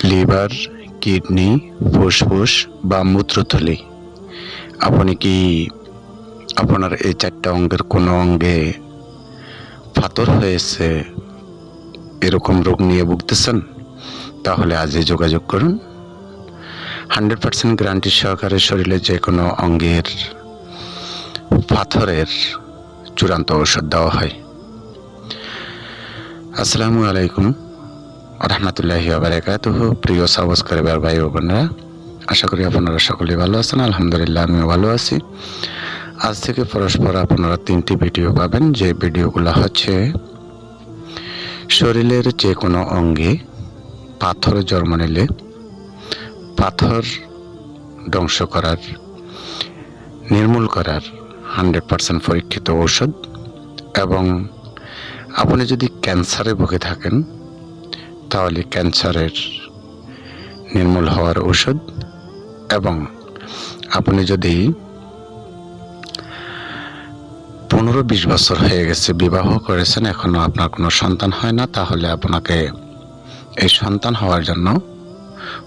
Liver, kidney, ফুসফুস বা মূত্রথলি। আপনি কি আপনার এই 4টা অঙ্গের কোনো অঙ্গে ফাতর হয়েছে এরকম রোগ নিয়ে ভুগতেছেন? তাহলে আজই যোগাযোগ করুন। 100% গ্যারান্টি সহকারে শরীরে যে কোনো অঙ্গের পাথরের চূড়ান্ত ঔষধ দেওয়া হয়। আসসালামু আলাইকুম রহমতুল্লাহি ওয়া বারাকাতুহু। প্রিয় সাবস্ক্রাইবার ভাই ও বোনেরা, আশা করি আপনারা সকলেই ভালো আছেন। আলহামদুলিল্লাহ, আমিও ভালো আছি। আজ থেকে পরস্পর আপনারা 3টি ভিডিও পাবেন, যে ভিডিওগুলো হচ্ছে শরীরের যে কোনো অঙ্গে পাথর জন্ম নিলে পাথর ধ্বংস করার, নির্মূল করার 100% পরীক্ষিত ঔষধ, এবং আপনি যদি ক্যান্সারে ভুগে থাকেন তাহলে ক্যান্সারের নির্মূল হওয়ার ঔষধ, এবং আপনি যদি 15-20 বছর হয়ে গেছে, বিবাহ করেছেন, এখনো আপনার কোনো সন্তান হয় না, তাহলে আপনাকে এই সন্তান হওয়ার জন্য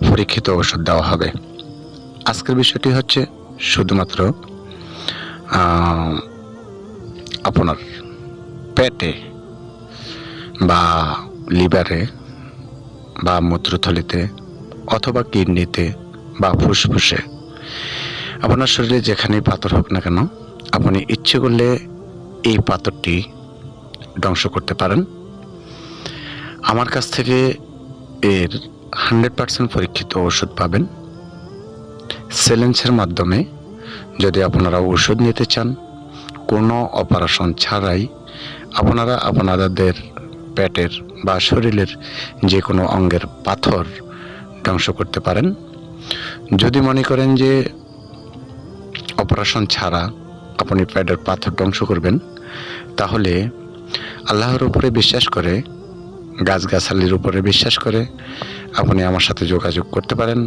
পরীক্ষিত ঔষধ দেওয়া হবে। আজকের বিষয়টি হচ্ছে শুধুমাত্র আপনার পেটে বা লিভারে বা মূত্রথলিতে অথবা কিডনিতে বা ফুসফুসে, আপনার শরীরে যেখানেই পাথর হোক না কেন, আপনি ইচ্ছে করলে এই পাথরটি ধ্বংস করতে পারেন। আমার কাছ থেকে এর 100% পরীক্ষিত ওষুধ পাবেন চ্যালেঞ্জের মাধ্যমে। যদি আপনারা ওষুধ নিতে চান, কোনো অপারেশন ছাড়াই আপনারা আপনাদের পেটের বা শরীরের যে কোনো অঙ্গের পাথর ধ্বংস করতে পারেন। যদি মনে করেন যে অপারেশন ছাড়া আপনি পেটের পাথর ধ্বংস করবেন, তাহলে আল্লাহর উপরে বিশ্বাস করে, গাছগাছালির উপরে বিশ্বাস করে আপনি আমার সাথে যোগাযোগ করতে পারেন।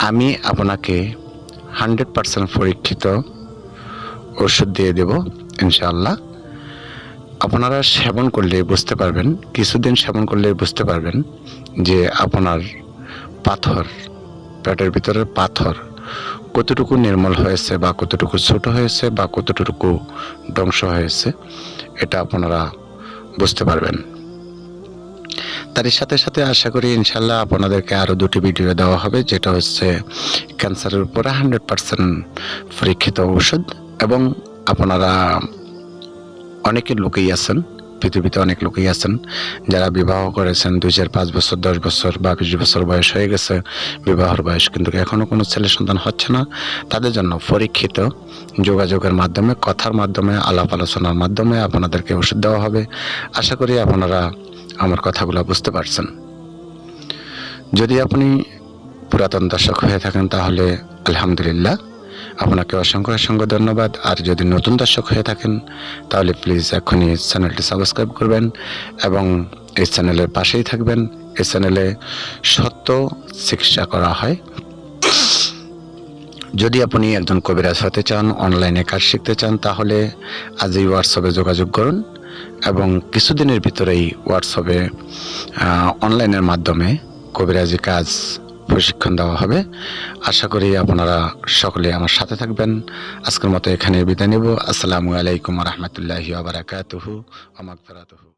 আমি আপনাকে 100% পরীক্ষিত ওষুধ দিয়ে দেব ইনশাআল্লাহ। আপনারা সেবন করলে বুঝতে পারবেন, কিছুদিন সেবন করলে বুঝতে পারবেন যে আপনার পাথর, পেটের ভিতরের পাথর কতটুকু নির্মূল হয়েছে বা কতটুকু ছোট হয়েছে বা কতটুকু ধ্বংস হয়েছে, এটা আপনারা বুঝতে পারবেন। তারই সাথে সাথে আশা করি ইনশাল্লাহ আপনাদেরকে আরও 2টি ভিডিও দেওয়া হবে, যেটা হচ্ছে ক্যান্সারের উপরে 100% পরীক্ষিত ঔষধ। এবং আপনারা অনেকের লোকেই আছেন, পৃথিবীতে অনেক লোকেই আছেন যারা বিবাহ করেছেন 2, 4, 5 বছর, 10 বছর বা 20 বছর বয়স হয়ে গেছে, বিবাহের বয়স, কিন্তু এখনও কোনো ছেলে সন্তান হচ্ছে না। তাদের জন্য পরীক্ষিত যোগাযোগের মাধ্যমে, কথার মাধ্যমে, আলাপ আলোচনার মাধ্যমে আপনাদেরকে ওষুধ দেওয়া হবে। আশা করি আপনারা আমার কথাগুলো বুঝতে পারছেন। যদি আপনি পুরাতন দর্শক হয়ে থাকেন তাহলে আলহামদুলিল্লাহ, আপনাকে অসংখ্য অসংখ্য ধন্যবাদ। আর যদি নতুন দর্শক হয়ে থাকেন তাহলে প্লিজ এখনই চ্যানেলটি সাবস্ক্রাইব করবেন এবং এই চ্যানেলের পাশেই থাকবেন। এই চ্যানেলে সত্য চিকিৎসা করা হয়। যদি আপনি একজন কবিরাজ হতে চান, অনলাইনে কাজ শিখতে চান, তাহলে আজই হোয়াটসঅ্যাপে যোগাযোগ করুন, এবং কিছুদিনের ভিতরেই হোয়াটসঅ্যাপে অনলাইনের মাধ্যমে কবিরাজি কাজ প্রশিক্ষণ দেওয়া হবে। আশা করি আপনারা সকলে আমার সাথে থাকবেন। আজকের মতো এখানে বিদায় নেব। আসসালামু আলাইকুম রহমতুল্লাহি ওয়া বারাকাতুহু ওয়া মাগফিরাতুহু।